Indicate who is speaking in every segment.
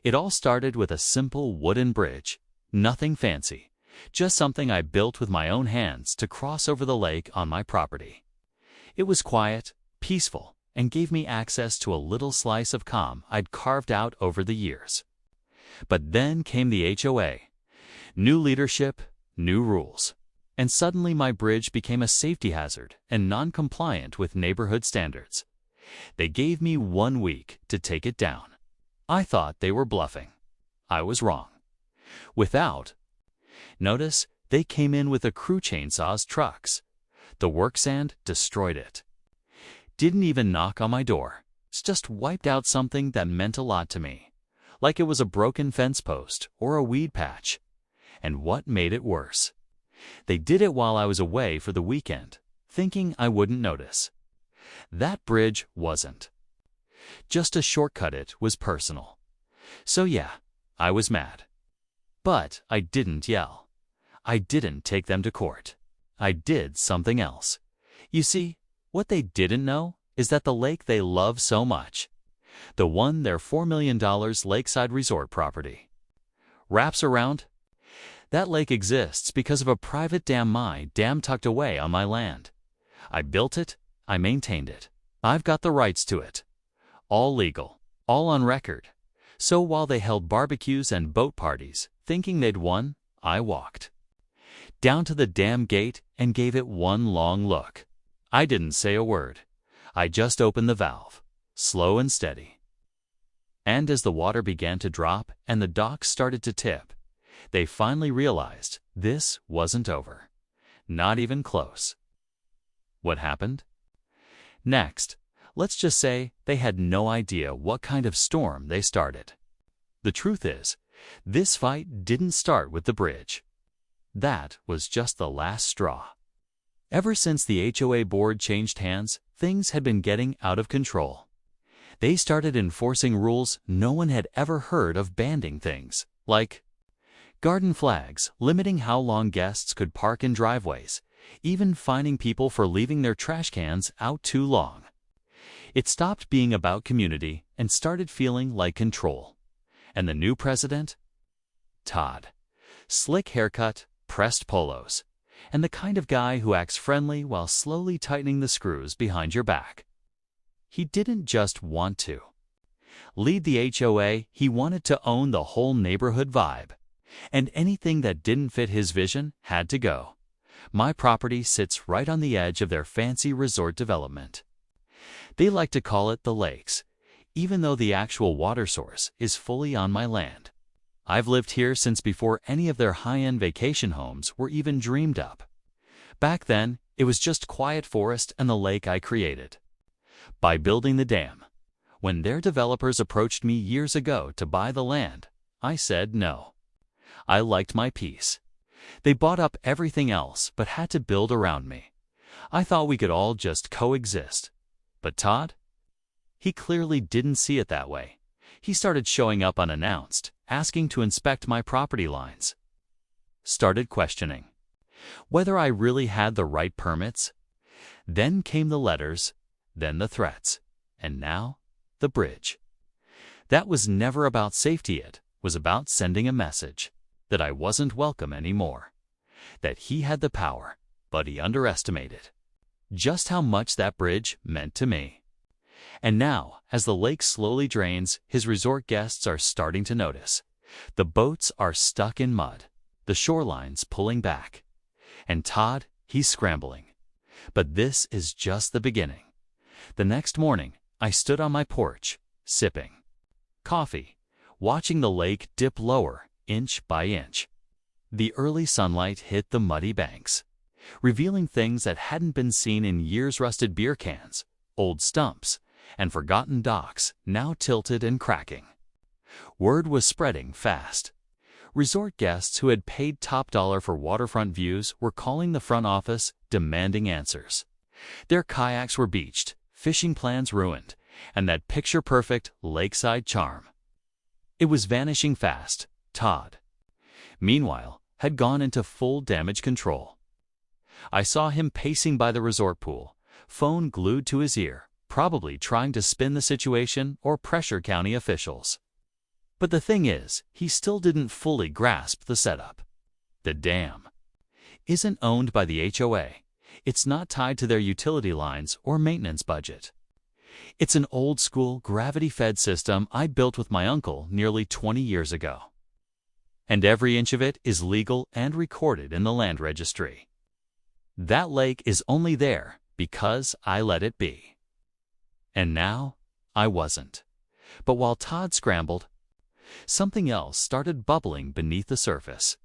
Speaker 1: It all started with a simple wooden bridge, nothing fancy, just something I built with my own hands to cross over the lake on my property. It was quiet, peaceful, and gave me access to a little slice of calm I'd carved out over the years. But then came the HOA. New leadership, new rules. And suddenly my bridge became a safety hazard and non-compliant with neighborhood standards. They gave me 1 week to take it down. I thought they were bluffing. I was wrong. Notice, they came in with a crew chainsaws trucks. The work sand destroyed it. Didn't even knock on my door. Just wiped out something that meant a lot to me. Like it was a broken fence post or a weed patch. And what made it worse? They did it while I was away for the weekend, thinking I wouldn't notice. That bridge wasn't. Just to shortcut it was personal. So yeah, I was mad. But I didn't yell. I didn't take them to court. I did something else. You see, what they didn't know is that the lake they love so much, the one their $4 million lakeside resort property wraps around, that lake exists because of a private dam tucked away on my land. I built it, I maintained it. I've got the rights to it. All legal, all on record. So while they held barbecues and boat parties, thinking they'd won, I walked down to the dam gate and gave it one long look. I didn't say a word. I just opened the valve, slow and steady. And as the water began to drop and the docks started to tip, they finally realized this wasn't over. Not even close. What happened? Next, let's just say they had no idea what kind of storm they started. The truth is, this fight didn't start with the bridge. That was just the last straw. Ever since the HOA board changed hands, things had been getting out of control. They started enforcing rules no one had ever heard of, banning things like garden flags, limiting how long guests could park in driveways, even fining people for leaving their trash cans out too long. It stopped being about community and started feeling like control. And the new president? Todd. Slick haircut, pressed polos, and the kind of guy who acts friendly while slowly tightening the screws behind your back. He didn't just want to lead the HOA, he wanted to own the whole neighborhood vibe. And anything that didn't fit his vision had to go. My property sits right on the edge of their fancy resort development. They like to call it the Lakes, even though the actual water source is fully on my land. I've lived here since before any of their high-end vacation homes were even dreamed up. Back then, it was just quiet forest and the lake I created by building the dam. When their developers approached me years ago to buy the land, I said no. I liked my peace. They bought up everything else but had to build around me. I thought we could all just coexist. But Todd? He clearly didn't see it that way. He started showing up unannounced, asking to inspect my property lines. Started questioning whether I really had the right permits. Then came the letters, then the threats, and now the bridge. That was never about safety, it was about sending a message that I wasn't welcome anymore, that he had the power, but he underestimated just how much that bridge meant to me. And now, as the lake slowly drains, his resort guests are starting to notice. The boats are stuck in mud, the shoreline's pulling back. And Todd, he's scrambling. But this is just the beginning. The next morning, I stood on my porch, sipping coffee, watching the lake dip lower, inch by inch. The early sunlight hit the muddy banks, revealing things that hadn't been seen in years: rusted beer cans, old stumps, and forgotten docks now tilted and cracking. Word was spreading fast. Resort guests who had paid top dollar for waterfront views were calling the front office, demanding answers. Their kayaks were beached, fishing plans ruined, and that picture-perfect lakeside charm. It was vanishing fast. Todd, meanwhile, had gone into full damage control. I saw him pacing by the resort pool, phone glued to his ear, probably trying to spin the situation or pressure county officials. But the thing is, he still didn't fully grasp the setup. The dam isn't owned by the HOA. It's not tied to their utility lines or maintenance budget. It's an old-school, gravity-fed system I built with my uncle nearly 20 years ago. And every inch of it is legal and recorded in the land registry. That lake is only there because I let it be. And now, I wasn't. But while Todd scrambled, something else started bubbling beneath the surface.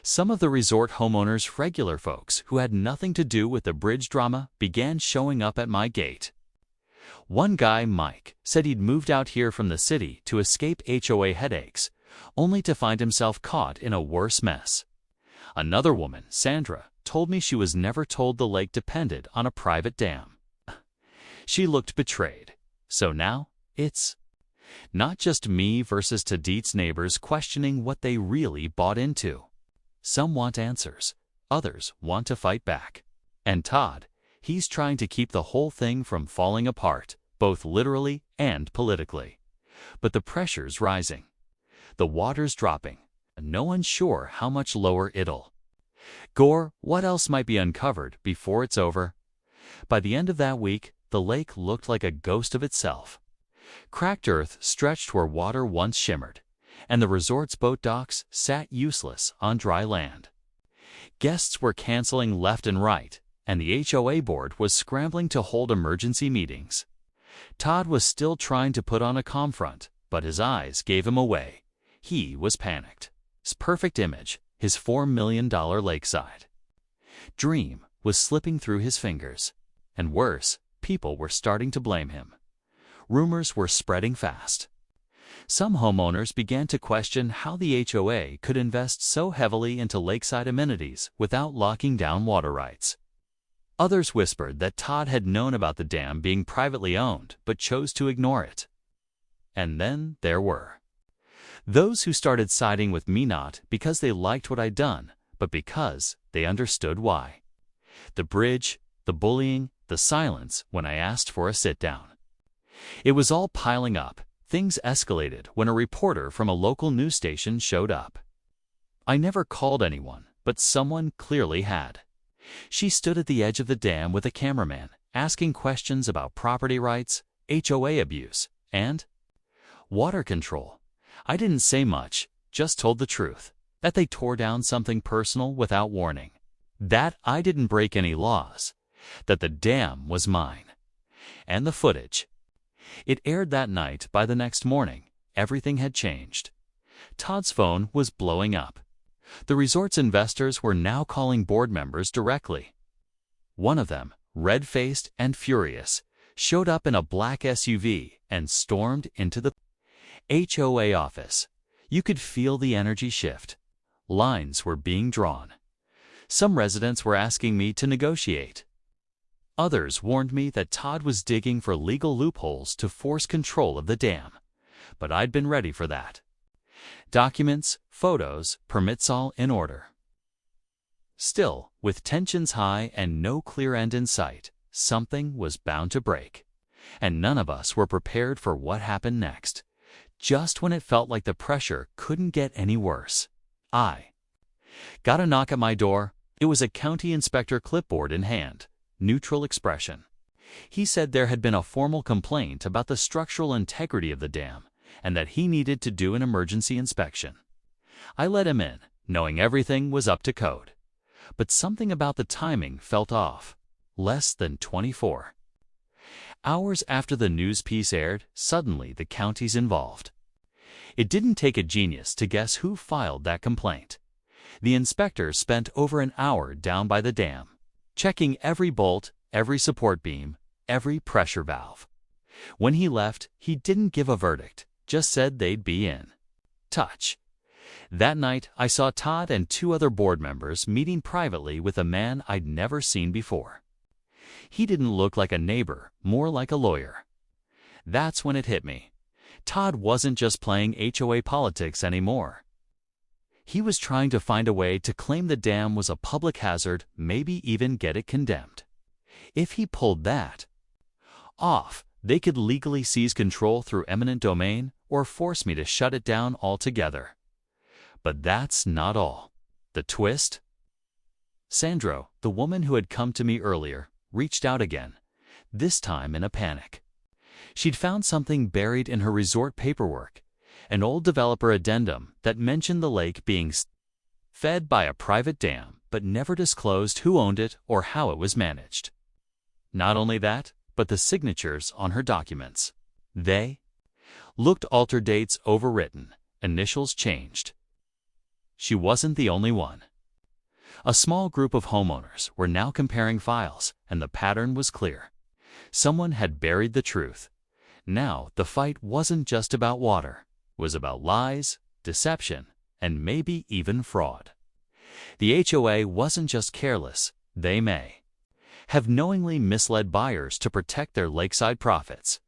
Speaker 1: Some of the resort homeowners' regular folks who had nothing to do with the bridge drama began showing up at my gate. One guy, Mike, said he'd moved out here from the city to escape HOA headaches, only to find himself caught in a worse mess. Another woman, Sandra, told me she was never told the lake depended on a private dam. She looked betrayed. So now, it's not just me versus Tadit's neighbors questioning what they really bought into. Some want answers, others want to fight back. And Todd, he's trying to keep the whole thing from falling apart, both literally and politically. But the pressure's rising. The water's dropping. No one's sure how much lower it'll go. What else might be uncovered before it's over? By the end of that week, the lake looked like a ghost of itself. Cracked earth stretched where water once shimmered, and the resort's boat docks sat useless on dry land. Guests were canceling left and right, and the HOA board was scrambling to hold emergency meetings. Todd was still trying to put on a calm front, but his eyes gave him away. He was panicked. His perfect image, his $4 million lakeside dream, was slipping through his fingers. And worse, people were starting to blame him. Rumors were spreading fast. Some homeowners began to question how the HOA could invest so heavily into lakeside amenities without locking down water rights. Others whispered that Todd had known about the dam being privately owned but chose to ignore it. And then there were those who started siding with me, not because they liked what I'd done, but because they understood why. The bridge, the bullying, the silence when I asked for a sit-down. It was all piling up. Things escalated when a reporter from a local news station showed up. I never called anyone, but someone clearly had. She stood at the edge of the dam with a cameraman, asking questions about property rights, HOA abuse, and water control. I didn't say much, just told the truth, that they tore down something personal without warning, that I didn't break any laws, that the dam was mine. And the footage. It aired that night. By the next morning, everything had changed. Todd's phone was blowing up. The resort's investors were now calling board members directly. One of them, red-faced and furious, showed up in a black SUV and stormed into the HOA office. You could feel the energy shift. Lines were being drawn. Some residents were asking me to negotiate. Others warned me that Todd was digging for legal loopholes to force control of the dam. But I'd been ready for that. Documents, photos, permits, all in order. Still, with tensions high and no clear end in sight, something was bound to break. And none of us were prepared for what happened next. Just when it felt like the pressure couldn't get any worse, I got a knock at my door. It was a county inspector, clipboard in hand, neutral expression. He said there had been a formal complaint about the structural integrity of the dam and that he needed to do an emergency inspection. I let him in, knowing everything was up to code. But something about the timing felt off. Less than 24 hours after the news piece aired, suddenly the county's involved. It didn't take a genius to guess who filed that complaint. The inspector spent over an hour down by the dam, checking every bolt, every support beam, every pressure valve. When he left, he didn't give a verdict, just said they'd be in touch. That night, I saw Todd and 2 other board members meeting privately with a man I'd never seen before. He didn't look like a neighbor, more like a lawyer. That's when it hit me. Todd wasn't just playing HOA politics anymore. He was trying to find a way to claim the dam was a public hazard, maybe even get it condemned. If he pulled that off, They could legally seize control through eminent domain or force me to shut it down altogether. But that's not all. The twist? Sandro, the woman who had come to me earlier, reached out again, this time in a panic. She'd found something buried in her resort paperwork, an old developer addendum that mentioned the lake being fed by a private dam but never disclosed who owned it or how it was managed. Not only that, but the signatures on her documents. They looked altered, dates overwritten, initials changed. She wasn't the only one. A small group of homeowners were now comparing files, and the pattern was clear. Someone had buried the truth. Now the fight wasn't just about water. It was about lies, deception, and maybe even fraud. The HOA wasn't just careless. They may have knowingly misled buyers to protect their lakeside profits.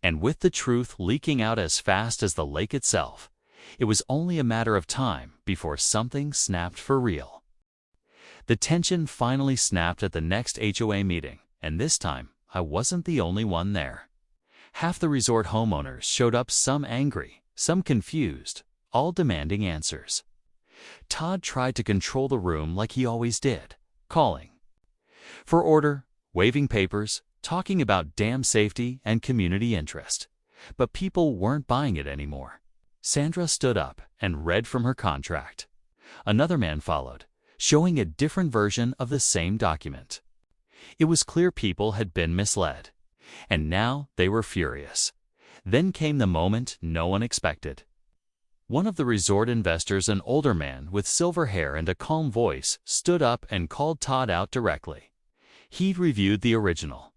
Speaker 1: And with the truth leaking out as fast as the lake itself, it was only a matter of time before something snapped for real. The tension finally snapped at the next HOA meeting, and this time I wasn't the only one there. Half the resort homeowners showed up, some angry, some confused, all demanding answers. Todd tried to control the room like he always did, calling for order, waving papers, talking about dam safety and community interest. But people weren't buying it anymore. Sandra stood up and read from her contract. Another man followed, showing a different version of the same document. It was clear people had been misled, and now they were furious. Then came the moment no one expected. One of the resort investors, an older man with silver hair and a calm voice, stood up and called Todd out directly. He'd reviewed the original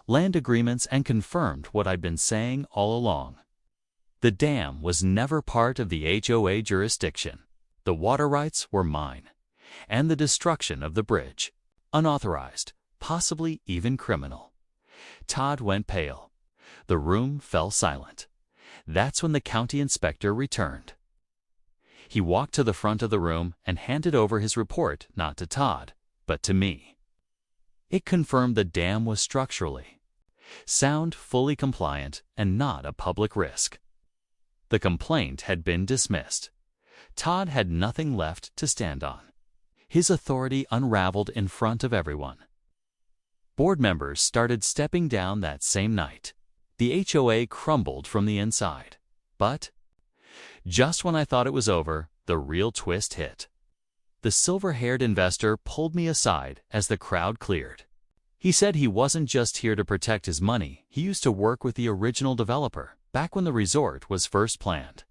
Speaker 1: land agreements and confirmed what I'd been saying all along. The dam was never part of the HOA jurisdiction. The water rights were mine, and the destruction of the bridge, unauthorized, possibly even criminal. Todd went pale. The room fell silent. That's when the county inspector returned. He walked to the front of the room and handed over his report, not to Todd, but to me. It confirmed the dam was structurally sound, fully compliant, and not a public risk. The complaint had been dismissed. Todd had nothing left to stand on. His authority unraveled in front of everyone. Board members started stepping down that same night. The HOA crumbled from the inside. But just when I thought it was over, the real twist hit. The silver-haired investor pulled me aside as the crowd cleared. He said he wasn't just here to protect his money. He used to work with the original developer back when the resort was first planned.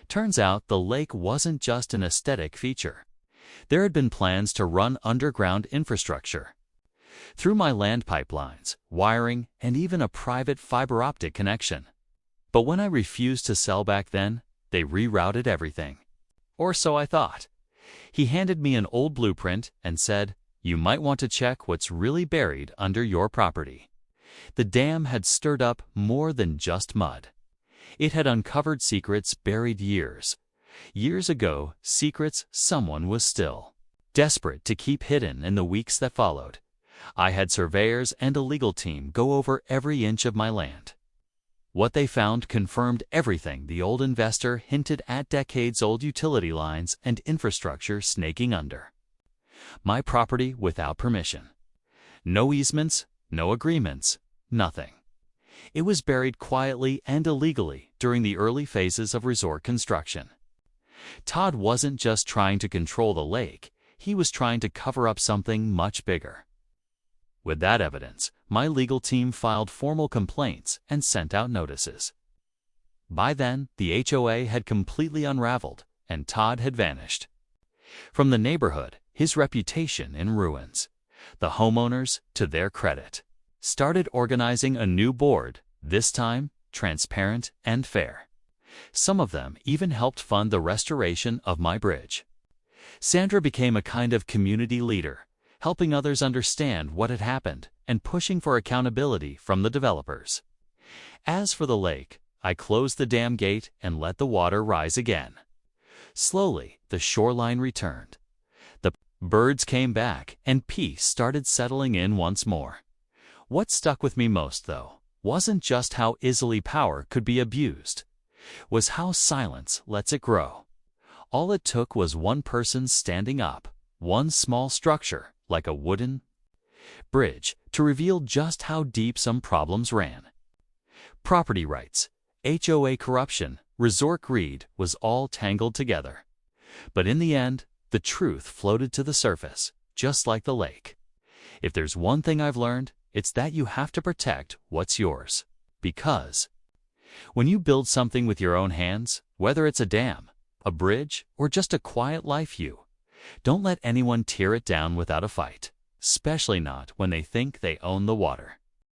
Speaker 1: Turns out the lake wasn't just an aesthetic feature. There had been plans to run underground infrastructure through my land pipelines, wiring, and even a private fiber optic connection. But when I refused to sell back then, they rerouted everything. Or so I thought. He handed me an old blueprint and said, "You might want to check what's really buried under your property." The dam had stirred up more than just mud. It had uncovered secrets buried years ago, secrets someone was still desperate to keep hidden. In the weeks that followed, I had surveyors and a legal team go over every inch of my land. What they found confirmed everything the old investor hinted at: decades-old utility lines and infrastructure snaking under my property without permission. No easements, no agreements, nothing. It was buried quietly and illegally during the early phases of resort construction. Todd wasn't just trying to control the lake, he was trying to cover up something much bigger. With that evidence, my legal team filed formal complaints and sent out notices. By then, the HOA had completely unraveled, and Todd had vanished from the neighborhood, his reputation in ruins. The homeowners, to their credit, started organizing a new board, this time transparent and fair. Some of them even helped fund the restoration of my bridge. Sandra became a kind of community leader, helping others understand what had happened and pushing for accountability from the developers. As for the lake, I closed the dam gate and let the water rise again. Slowly, the shoreline returned. The birds came back, and peace started settling in once more. What stuck with me most, though, wasn't just how easily power could be abused, was how silence lets it grow. All it took was one person standing up, one small structure, like a wooden bridge, to reveal just how deep some problems ran. Property rights, HOA corruption, resort greed was all tangled together. But in the end, the truth floated to the surface, just like the lake. If there's one thing I've learned, it's that you have to protect what's yours. Because when you build something with your own hands, whether it's a dam, a bridge, or just a quiet life view, don't let anyone tear it down without a fight, especially not when they think they own the water.